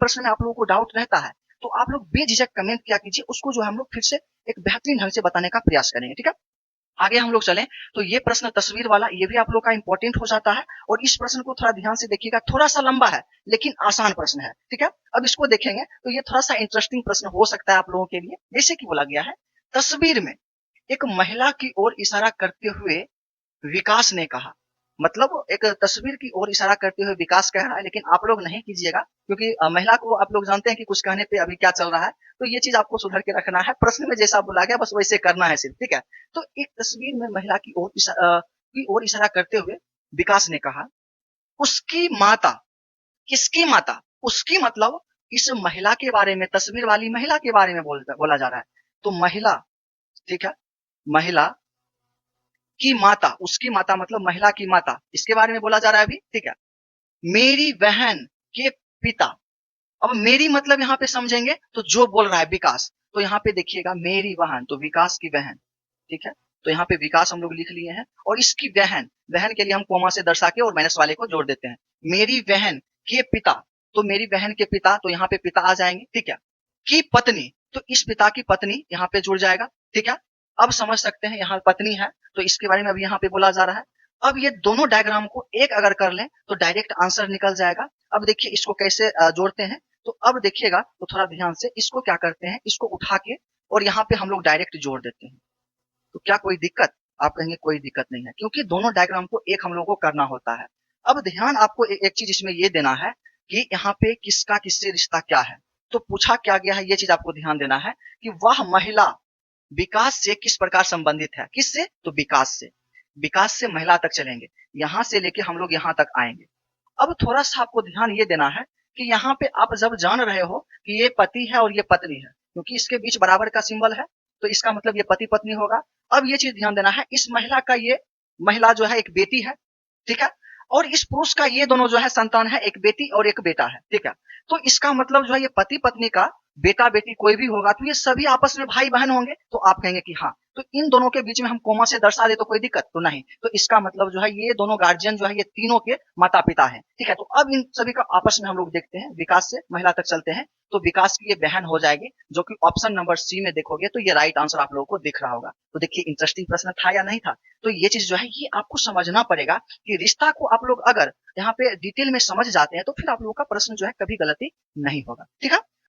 प्रश्न में आप लोगों को डाउट रहता है तो आप लोग बेझिझक कमेंट किया कीजिए, उसको जो है हम लोग फिर से एक बेहतरीन ढंग से बताने का प्रयास करेंगे। ठीक है, आगे हम लोग चलें तो ये प्रश्न तस्वीर वाला ये भी आप लोग का इंपॉर्टेंट हो जाता है, और इस प्रश्न को थोड़ा ध्यान से देखिएगा, थोड़ा सा लंबा है लेकिन आसान प्रश्न है। ठीक है, अब इसको देखेंगे तो ये थोड़ा सा इंटरेस्टिंग प्रश्न हो सकता है आप लोगों के लिए। जैसे कि बोला गया है, तस्वीर में एक महिला की ओर इशारा करते हुए विकास ने कहा, मतलब एक तस्वीर की ओर इशारा करते हुए विकास कह रहा है, लेकिन आप लोग नहीं कीजिएगा क्योंकि महिला को आप लोग जानते हैं कि कुछ कहने पे अभी क्या चल रहा है, तो ये चीज आपको सुधर के रखना है। प्रश्न में जैसा बोला गया बस वैसे करना है सिर्फ। ठीक है, तो एक तस्वीर में महिला की ओर इशारा करते हुए विकास ने कहा, उसकी माता, किसकी माता? उसकी मतलब इस महिला के बारे में, तस्वीर वाली महिला के बारे में बोला जा रहा है। तो महिला, ठीक है, महिला की माता, उसकी माता मतलब महिला की माता, इसके बारे में बोला जा रहा है अभी। ठीक है, मेरी बहन के पिता, अब मेरी मतलब यहाँ पे समझेंगे तो जो बोल रहा है विकास, तो यहाँ पे देखिएगा मेरी बहन तो विकास की बहन। ठीक है, तो यहाँ पे विकास हम लोग लिख लिए हैं, और इसकी बहन, बहन के लिए हम कोमा से दर्शा के और माइनस वाले को जोड़ देते हैं। मेरी बहन के पिता, तो मेरी बहन के पिता, तो यहाँ पे पिता आ जाएंगे। ठीक है, की पत्नी, तो इस पिता की पत्नी यहाँ पे जुड़ जाएगा। ठीक है, अब समझ सकते हैं यहाँ पत्नी है तो इसके बारे में अभी यहाँ पे बोला जा रहा है। अब ये दोनों डायग्राम को एक अगर कर लें तो डायरेक्ट आंसर निकल जाएगा। अब देखिए इसको कैसे जोड़ते हैं, तो अब देखिएगा तो थोड़ा ध्यान से इसको क्या करते हैं, इसको उठा के और यहाँ पे हम लोग डायरेक्ट जोड़ देते हैं। तो क्या कोई दिक्कत? आप कहेंगे कोई दिक्कत नहीं है, क्योंकि दोनों डायग्राम को एक हम लोग को करना होता है। अब ध्यान आपको एक चीज इसमें ये देना है कि यहाँ पे किसका किससे रिश्ता क्या है। तो पूछा क्या गया है, ये चीज आपको ध्यान देना है कि वह महिला विकास से किस प्रकार संबंधित है। किससे? तो विकास से। विकास से महिला तक चलेंगे, यहां से लेके हम लोग यहाँ तक आएंगे। अब थोड़ा सा आपको ध्यान ये देना है कि यहाँ पे आप जब जान रहे हो कि ये पति है और ये पत्नी है, क्योंकि इसके बीच बराबर का सिंबल है, तो इसका मतलब ये पति पत्नी होगा। अब ये चीज ध्यान देना है, इस महिला का, ये महिला जो है एक बेटी है। ठीक है, और इस पुरुष का ये दोनों जो है संतान है, एक बेटी और एक बेटा है। ठीक है, तो इसका मतलब जो है ये पति पत्नी का बेटा बेटी कोई भी होगा तो ये सभी आपस में भाई बहन होंगे। तो आप कहेंगे कि हाँ, तो इन दोनों के बीच में हम कोमा से दर्शा दे तो कोई दिक्कत तो नहीं। तो इसका मतलब जो है ये दोनों गार्जियन जो है ये तीनों के माता पिता हैं। ठीक है, तो अब इन सभी का आपस में हम लोग देखते हैं, विकास से महिला तक चलते हैं। तो विकास की ये बहन हो जाएगी, जो कि ऑप्शन नंबर सी में देखोगे तो ये राइट आंसर आप लोगों को दिख रहा होगा। तो देखिए इंटरेस्टिंग प्रश्न था या नहीं था। तो ये चीज जो है ये आपको समझना पड़ेगा कि रिश्ता को आप लोग अगर यहाँ पे डिटेल में समझ जाते हैं तो फिर आप लोगों का प्रश्न जो है कभी गलती नहीं होगा। ठीक है,